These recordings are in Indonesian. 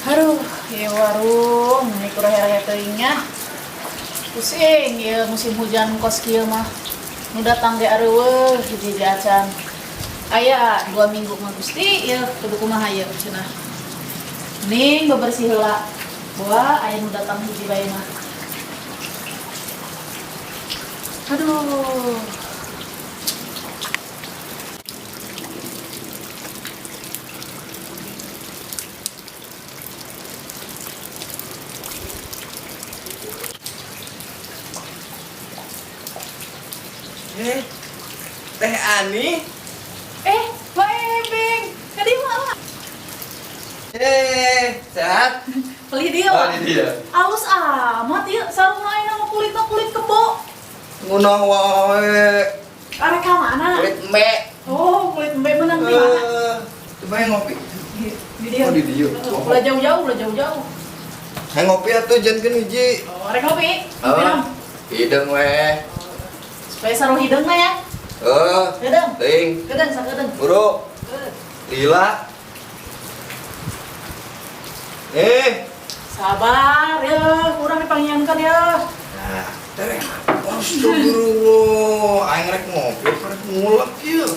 Aduh, ya warung, ini kurang-kurang teingnya. Pusing, ya musim hujan kos kieu mah. Nu datang ge areueuh hiji acan. Aya 2 minggu mah Gusti, ya kudu kumaha ieu cenah. Mending bebersih heula. Bawa aya nu datang hiji bae mah. Aduh. Teh Ani. Pak Ebeng, kadi mah. Sehat? Beli dia. Oh, ini dia. Alus amat ieu sarung lain sama kulitna kulit kebo. Ngunah wae. Arek ka mana? Kulit embe. Oh, kulit embe menang di mana? Coba yang ngopi. Di dia. Oh, di dia. Ulah jauh-jauh. Yang ngopi atuh jangan hiji. Oh, arek ngopi. Ngopi dong. Hidung weh. Supaya saruh hidungna ya. Hidung. Ting. Gedeng sakedeung. Buru. Lila. Sabar ya, kurang dipanggilkan ya. Nah, tereng. Astagfirullah, aing rek ngopi, rek ngulek ieu.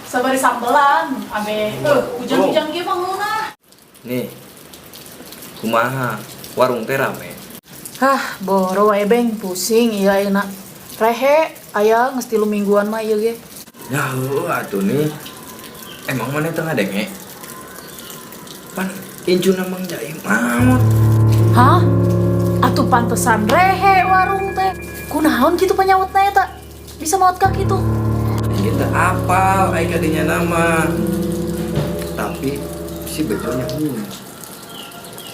Sabari sambelan, abe hujan-hujan ge mah ngeunah. Nih. Kumaha? Warung teh rame. Hah, boro wae beng, pusing ieu ayeuna. Rehe, aya geus 3 mingguan mah ieu ge. Ya heuh atuh nih. Emang mana teu ngadenge? Pan incuna Mang Jaim maot. Hah? Atuh pantesan rehe warung teh. Kunaon kitu panyautna eta? Bisa maot ka kitu? Kita apal aya kadinya nama. Tapi si bejonya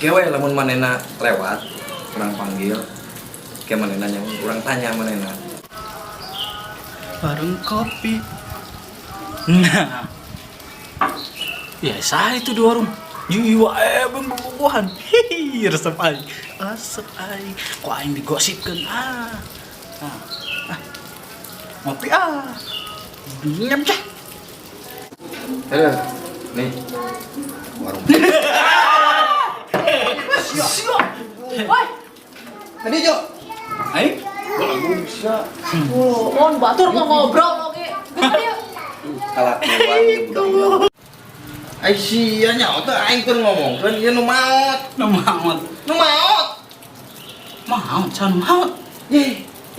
Kewe lamun manena lewat, urang panggil. Ke manena nyamun, urang tanya manena. Warung kopi. Nah, biasa itu di warung. Jiwa bang bubuhan. Hihi, resep aing. Resep aing. Kok aing digosipkeun Ngopi Diam cah. Nih. Warung. Siap. Woi, Tadi Jo. Aing Bisa. on batur kok ngobrol oke. Gede. Kalakuan budak. Ai sia nyaho teh aing teu ngomongkeun ieu nu maot. Maot. Nu maot. Maot, can maot.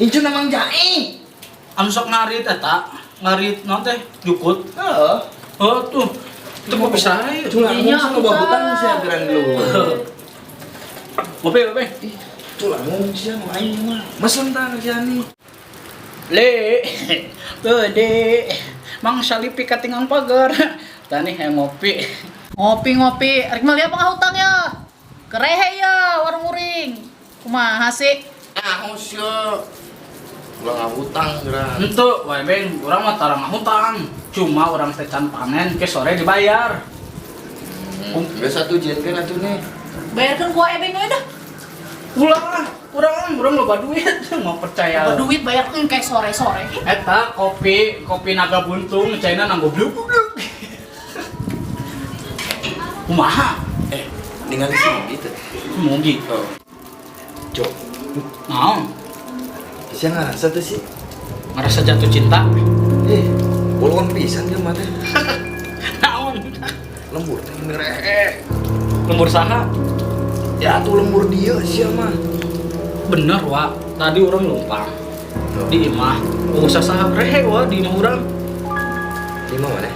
Incuna Mang Jaim. Anu sok ngarit eta. Ngarit naon teh? Jukut. Heeh. Oh tuh. Itu kok bisa aja. Cuma ngomong sama babutan sih ageran dulu. Ngopi. Tulang ngomong sih sama aing mah. Mas lentar jani. Le, gede, Mang Salipi katingang pagar. Tani yang ngopi. Ngopi. Rek mah lihat pangahutang ya. Kerehe ya warung uring. Kumaha sih? Sih. Ulah ngahutang geran. Entu, wae beng, urang mah tara ngahutang. Cuma urang teh can panen ke sore dibayar. Biasa tuh jenkeun atuh nih. Bayarkeun ku ebeng we dah. Ulah, urang loba duit, mau percaya. Bawa duit bayarkeun kayak sore-sore. Eta kopi naga buntung, caina nanggo bluk. Kumaha? Ningali sih gitu. Mugi. Jo. Naon? Bisa ngarasa tuh sih. Ngerasa jatuh cinta? Bolon pisan dia mah teh. Naon? Lembur teh ngerehe. Lembur saha? Ya tuh lembur dia sih mah. Bener wa, tadi orang lumpang di imah, usah saha rehe wa di imah orang. Di mana?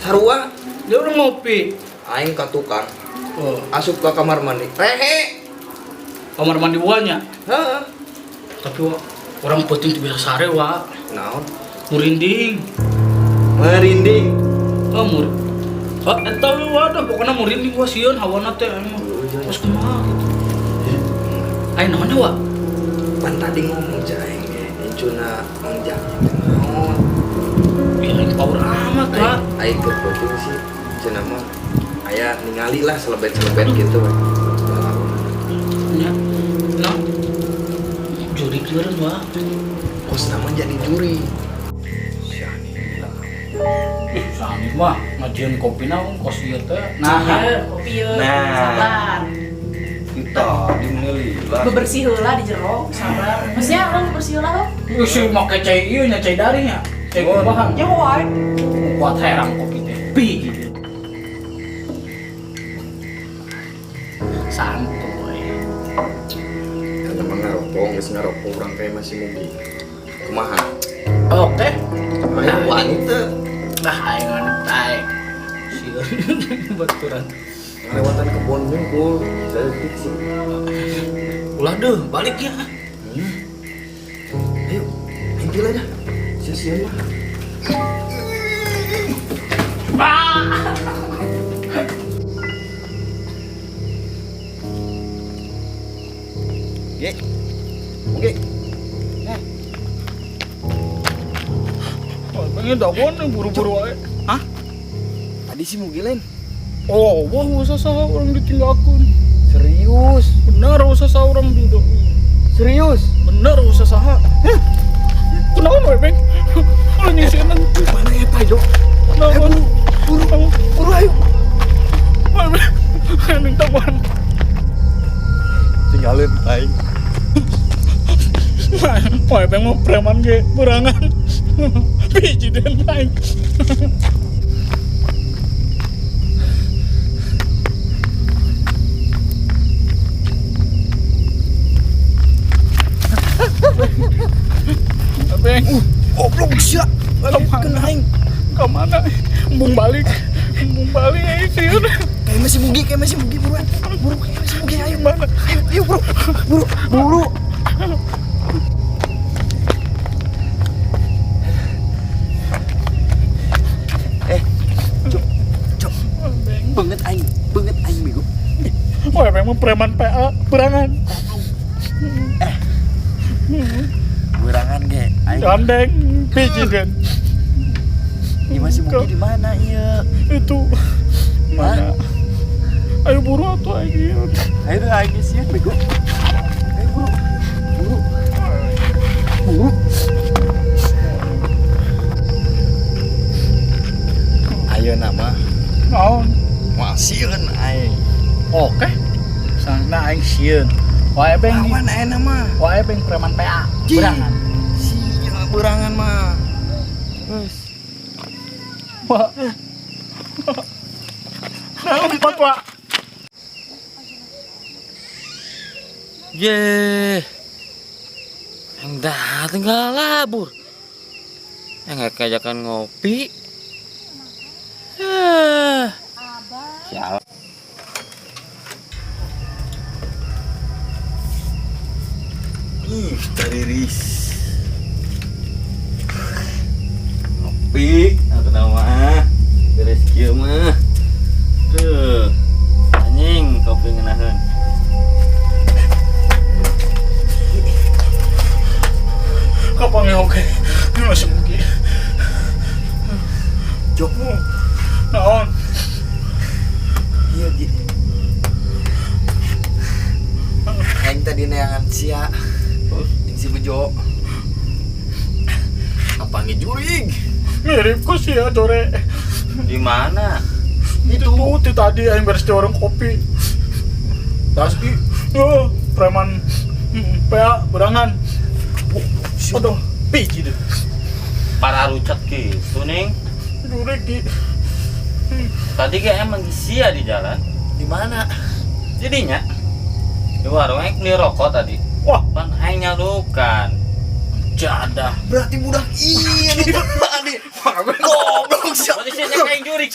Sarua, dia orang ngopi. Aing ka tukang. Asup ke kamar mandi. Rehe. Kamar mandi buahnya. Heeh. Tapi wa, orang penting tuh biasa sare wa. Naon? Murinding. Merinding. Mur. Eta wa dah pokona murinding wa sieun hawana teh. Terus kumaha gitu. Ayo naon wa? Pan tadi ngomong jaeng ge, incuna Mang Jaim teh naon? Ini power amat wa. Aing keur penting sih cenah mah aya ningali lah selebet-selebet gitu we. Ya. Nah. Juri keureun wa. Kos nama jadi juri. Ih, Kami mah ngajian kopi naon kos ieu teh. Nah, Nah, kopi yeuh. Nah. Sabar. Kita dimilih Bebersih heula di jero, sabar. Maksudnya orang bebersih heula loh. geus make cai ieu nya cai daring nya. Cai kubahan. Ya wae. Kuat herang kopi teh. Pi gitu. Santuy. Karena ngarokok, geus ngarokok urang kayak masih mugi. Kumaha? Oke. Nah, wanita Nah, aing ngantai. Sieun baturan. ngelewatan kebun jengkul, saya fiksi. Ulah deh, balik ya. Ayo, ambil aja. Sia-sia mah. Oke. Oke. Pengen dawan nih buru-buru aja. Hah? Tadi sih mau gilen. Oh, wah usah saha orang ditinggalkan. Serius. Bener usah saha orang duduk. Serius. Bener usah saha. Kenapa gue beng? Lo nyisinan. Mana ya Pak Jo? Kenapa? Buru ayo. Ini taman. Tinggalin aing. Wah, beng mau preman ge berangan. Biji dan lain. Beng, Goblok sia. Kena aing. kemana? Embung balik ya sih. Kayak masih mugi buruan. Buru kayak masih mugi ayo mana? Ayo buru. Cok. Banget aing bego. Wah, memang preman PA berangan. Berangan ge. Aing. Gandeng, biji dan Ini masih mugi di mana iya? itu mana? Ayo buru atuh aing. Ayo deh aing sih bego. Ayo buru. Ayo nama Naon? masieun aing. Oke. Sana aing sieun. Wae beng Lawan aing nama. wae beng preman PA Ji. berangan. Sia berangan mah. Geus. Wah. Nah, empat, Pak. Ye, yang dateng gak labur, yang gak kajakan ngopi. Sial. Tariris. Ngopi, atau nama beres kieu mah. Tuh, anjing kopi ngeunaheun. Kapan ya oke? Ini masih mungkin. Jok. Naon? Iya, Ji. Aing tadi neangan sia. Jeung si Bejo. Apa ngejurig? Mirip kok sih ya, Dore. Di mana? Itu tadi yang beres di warung kopi. Daski, preman PA berangan. Aduh, biji deh. Para rucat gitu ning. Dure di Tadi kayak emang sia di jalan. Di mana? Jadinya di warung aing beli rokok tadi. wah, Pan aing nyalukan. jadah. Berarti budak iya nih. Goblok sia. Berarti saya kayak jurik.